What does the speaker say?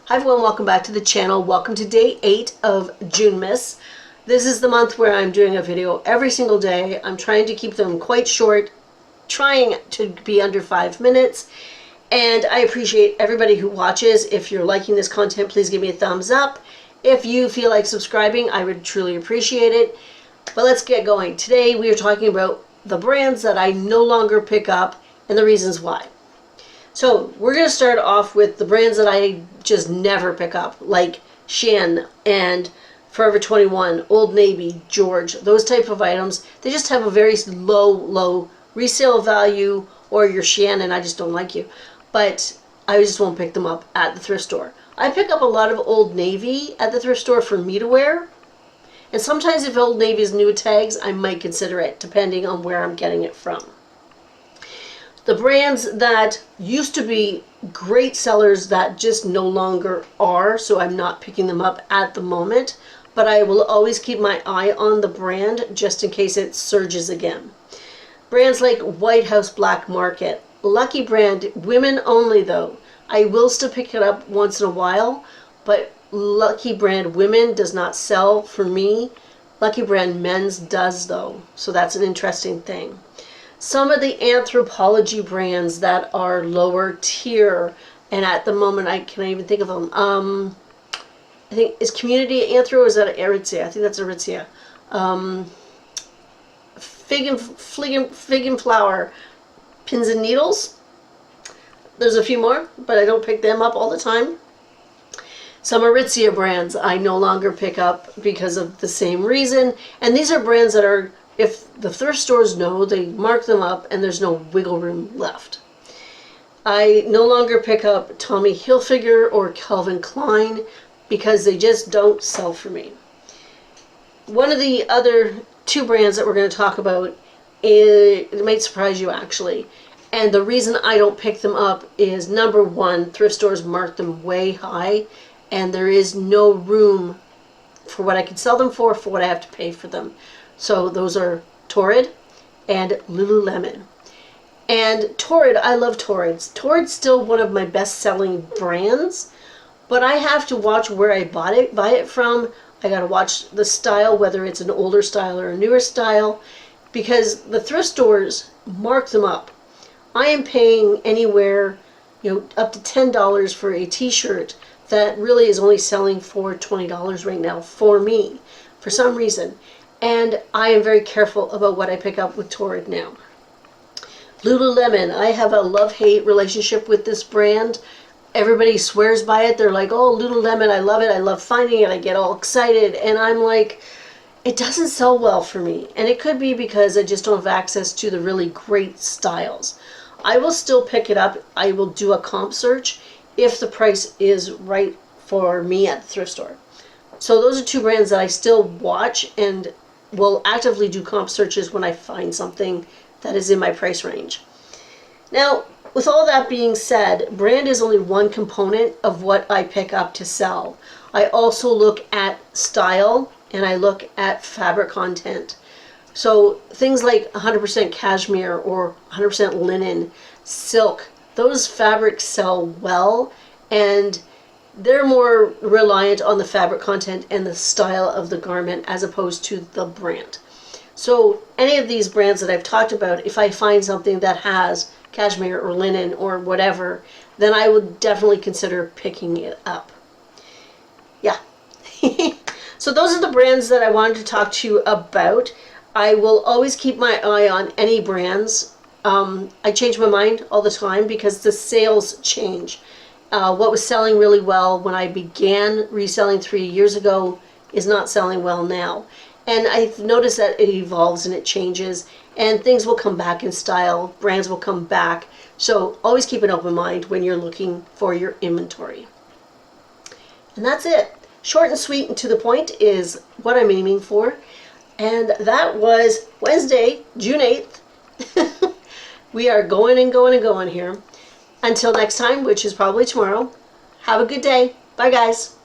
Hi everyone, welcome back to the channel. Welcome to day 8 of Junemas. This is the month where I'm doing a video every single day. I'm trying to keep them quite short, trying to be under 5 minutes. And I appreciate everybody who watches. If you're liking this content, please give me a thumbs up. If you feel like subscribing, I would truly appreciate it. But let's get going. Today we are talking about the brands that I no longer pick up and the reasons why. So we're going to start off with the brands that I just never pick up, like Shein and Forever 21, Old Navy, George, those type of items. They just have a very low resale value, or you're Shein and I just don't like you. But I just won't pick them up at the thrift store. I pick up a lot of Old Navy at the thrift store for me to wear. And sometimes if Old Navy is new tags, I might consider it, depending on where I'm getting it from. The brands that used to be great sellers that just no longer are, so I'm not picking them up at the moment, but I will always keep my eye on the brand just in case it surges again. Brands like White House Black Market, Lucky Brand, women only though. I will still pick it up once in a while, but Lucky Brand women does not sell for me. Lucky Brand men's does though, so that's an interesting thing. Some of the Anthropology brands that are lower tier, and at the moment I can't even think of them. I think, is Community Anthro, or is that Aritzia? I think that's Aritzia. Fig and Flower, Pins and Needles. There's a few more, but I don't pick them up all the time. Some Aritzia brands I no longer pick up because of the same reason, and these are brands that are, if the thrift stores know, they mark them up and there's no wiggle room left. I no longer pick up Tommy Hilfiger or Calvin Klein because they just don't sell for me. One of the other two brands that we're going to talk about, it might surprise you actually, and the reason I don't pick them up is, number one, thrift stores mark them way high and there is no room for what I can sell them for what I have to pay for them. So those are Torrid and Lululemon. And Torrid, I love Torrid. Torrid's still one of my best-selling brands, but I have to watch where I buy it from. I gotta watch the style, whether it's an older style or a newer style, because the thrift stores mark them up. I am paying anywhere, up to $10 for a t-shirt that really is only selling for $20 right now for me, for some reason. And I am very careful about what I pick up with Torrid now. Lululemon, I have a love-hate relationship with this brand. Everybody swears by it. They're like, oh, Lululemon, I love it. I love finding it. I get all excited. And I'm like, it doesn't sell well for me. And it could be because I just don't have access to the really great styles. I will still pick it up. I will do a comp search if the price is right for me at the thrift store. So those are two brands that I still watch and will actively do comp searches when I find something that is in my price range. Now, with all that being said, brand is only one component of what I pick up to sell. I also look at style and I look at fabric content. So things like 100% cashmere or 100% linen, silk, those fabrics sell well, and they're more reliant on the fabric content and the style of the garment as opposed to the brand. So any of these brands that I've talked about, if I find something that has cashmere or linen or whatever, then I would definitely consider picking it up. Yeah. So those are the brands that I wanted to talk to you about. I will always keep my eye on any brands. I change my mind all the time because the sales change. What was selling really well when I began reselling 3 years ago is not selling well now. And I've noticed that it evolves and it changes, and things will come back in style, brands will come back. So always keep an open mind when you're looking for your inventory. And that's it. Short and sweet and to the point is what I'm aiming for. And that was Wednesday, June 8th. We are going and going and going here. Until next time, which is probably tomorrow, have a good day. Bye, guys.